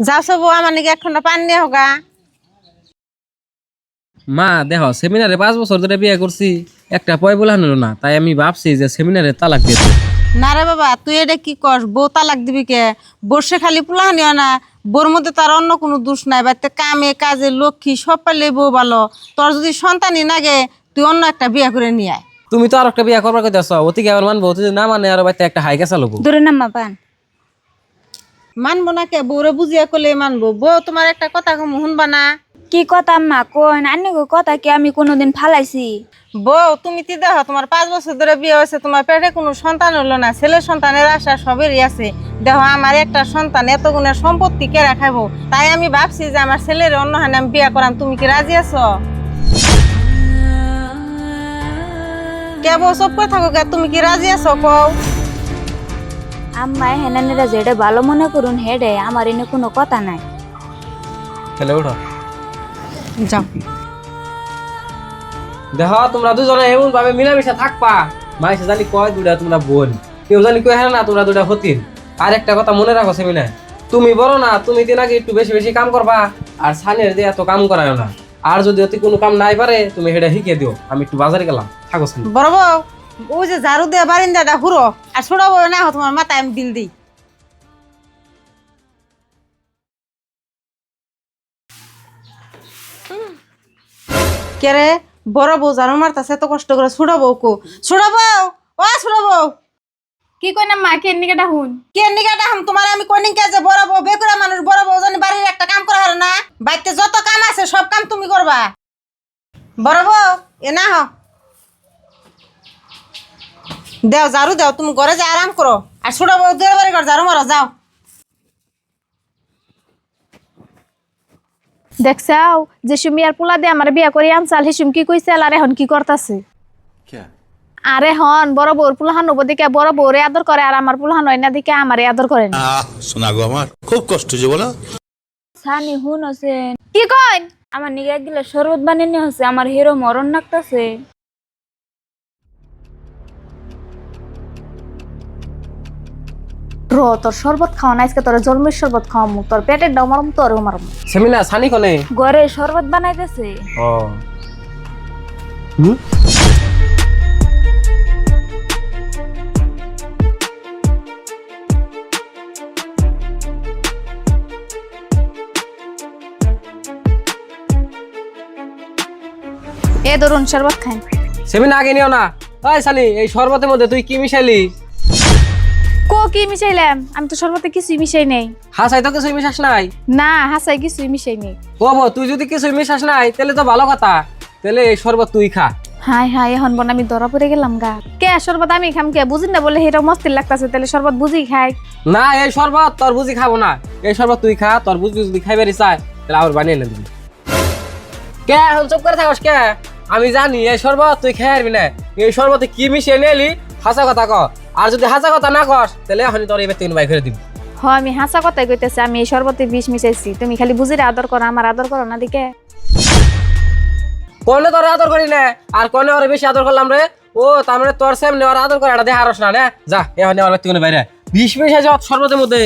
যাও সব আমার নাকি 1 ঘন্টা পানি নিয়ে হোগা। মা দেখো সেমিনারে 5 বছর ধরে বিয়ে করছি, একটা পয় বলা হলো না, তাই আমি ভাবছি যে সেমিনারে তালাক দিয়ে দিই। না রে বাবা, তুই এটা কি কর? বউ তালাক দিবি কে? বসে খালি পুলাহানিও না, বোর মধ্যে তার অন্য কোনো দোষ নাই। বাড়িতে কামে কাজে লক্ষ্মী সব পারলে বউ ভালো। তোর যদি সন্তানই নাগে তুই অন্য একটা বিয়ে করে নিয়ে আয়। তুমি তো আর একটা বিয়ে করবার কথা আছো, অতিকে আবার মানবো, তুই যদি না মানে আর বাড়িতে একটা হাইকা চালাবো। দূরে নাম্মা পান। মানবো না কে? বউরে বুঝিয়া করলে মানবো। বউ তোমার একটা কথা কম শুনবা না? কি কথা আম্মা কোন? আন্নি কথা কি আমি কোনোদিন ফালাইছি? বউ তুমি তি দেখো, তোমার 5 বছর ধরে বিয়ে হয়েছে, তোমার পেটে কোনো সন্তান হলো না। ছেলে সন্তানের আশা সবেরই আছে। দেখো আমার একটা সন্তান, এত গুণের সম্পত্তি কে রাখাবো? তাই আমি ভাবছি যে আমার ছেলের অন্য হানে আমি বিয়ে করাম। তুমি কি রাজি আছো? কে বউ সব করে থাকো কে? তুমি কি রাজি আছো কও? আম্মা হেনানিরা যেটা ভালো মনে করুন হেডে, আমার এনে কোনো কথা নাই। তাহলে ওঠো। যাও। দেখো তোমরা দুজনে এমন ভাবে মিলামিশা থাকবা, মাইসে জানি কয় দুটা তোমরা বোন, কেউ জানি কয় হ্যাঁ না তোমরা দুটা হতিন। আর একটা কথা মনে রাখো সেমিনা, তুমি বড় না, তুমি দিন আগে একটু বেশি বেশি কাম করবা, আর সানের দিয়ে এত কাম করায় না। আর যদি অতি কোনো কাম নাই পারে তুমি সেটা শিখিয়ে দিও। আমি একটু বাজারে গেলাম, থাকো সানি। বড় বউ, ওই যে ঝাড়ু দিয়ে বারিন্দাটা ঘুরো, আর ছোট বউ না তোমার মাথায় আমি দিল দিই। কে রে? বড় বউ ঝাড়ু মারতাছে এত কষ্ট করে, ছোট বউ কো? ছোট বউ, ও ছোট বউ, কি কই না মা, কে নিকেটা হুন? কে নিগাটা হাম তোমার আমি কইনি কে যে বড় বউ বেকুরা মানুষ, বড় বউ জানি বাড়ির একটা কাম করা হারে না? বাড়িতে যত কাম আছে সব কাম তুমি করবা। বড় বউ এ না হ, দেও ঝাড়ু দেও, তুমি ঘরে যা আরাম করো। আর ছোট বউ দুয়ের বাড়ি ঘর ঝাড়ু মারো, যাও। দেখছাও যে সুমি আর পোলা দিয়ে আমার বিয়া করে আনসাল, হিসুম কি কইছে আর এখন কি করতাছে? আরে হন বড় বউর পোলাহান দিকে বড় বউরে আদর করে, আর আমার পোলাহান হয় না দিকে আমারে আদর করে না। শোনা গো আমার খুব কষ্ট যে বলো। সানি হুন আছে কি কইন? আমার নিগে গিলা শরবত বানিয়ে নিয়ে হচ্ছে, আমার হিরো মরণ নাকতাছে। র তোর শরবত খাওয়া না, আজকে তোর জন্মের শরবত খাওয়ামু, তোর পেটের ডাও মারম, তোর মারম। সেমিনা সানি কোনে? ঘরে শরবত বানাইতেছে। ও হুম, এ ধরুন শরবত খাই। সেমিনা আগে নিও না। ওই সানি, এই শরবতের মধ্যে তুই কি মিশাইলি? কো কি মিশাইলাম? আমি তো শরবতে কিছুই মিশাই নাই। হাসাই তো কিছুই মিশাস নাই? না হাসাই কিছুই মিশাই নাই। ও বউ, তুই যদি কিছুই মিশাস নাই তাহলে তো ভালো কথা, তাহলে এই শরবত তুই খা। হাই হাই, এখন বোন আমি ধরা পড়ে গেলাম গা। কে শরবত আমি খাম কে? বুঝিন না বলে এটা মস্তির লাগতাছে, তাহলে শরবত বুঝি খাই। না এই শরবত তোর বুঝি খাবো না, এই শরবত তুই খা। তোর বুঝি যদি খাইবে চাই তাহলে আবার বানিয়ে এনে দিবি। কে এখন চুপ করে থাকস কে? আমি জানি এই শরবত তুই খেয়ে আসবি না। এই শরবতে কি মিশিয়ে নিয়ে এলি হাসা কথা ক, আর যদি হাসা কথা না কস তাহলে এখন তোর এবার তিন বাই করে দিবি। হ আমি হাসা কথাই কইতেছি, আমি এই শরবতে বিষ মিশাইছি। তুমি খালি বুঝিরে আদর করো, আমার আদর করো না দিকে। কোনে তোর আদর করি না, আর কোনে ওরে বেশি আদর করলাম রে? ও তার মানে তোর সামনে ওর আদর করে এটা দেখা রস না? যা এখন আমার তিন বাইরে বিষ মিশাই যাও শরবতের মধ্যে।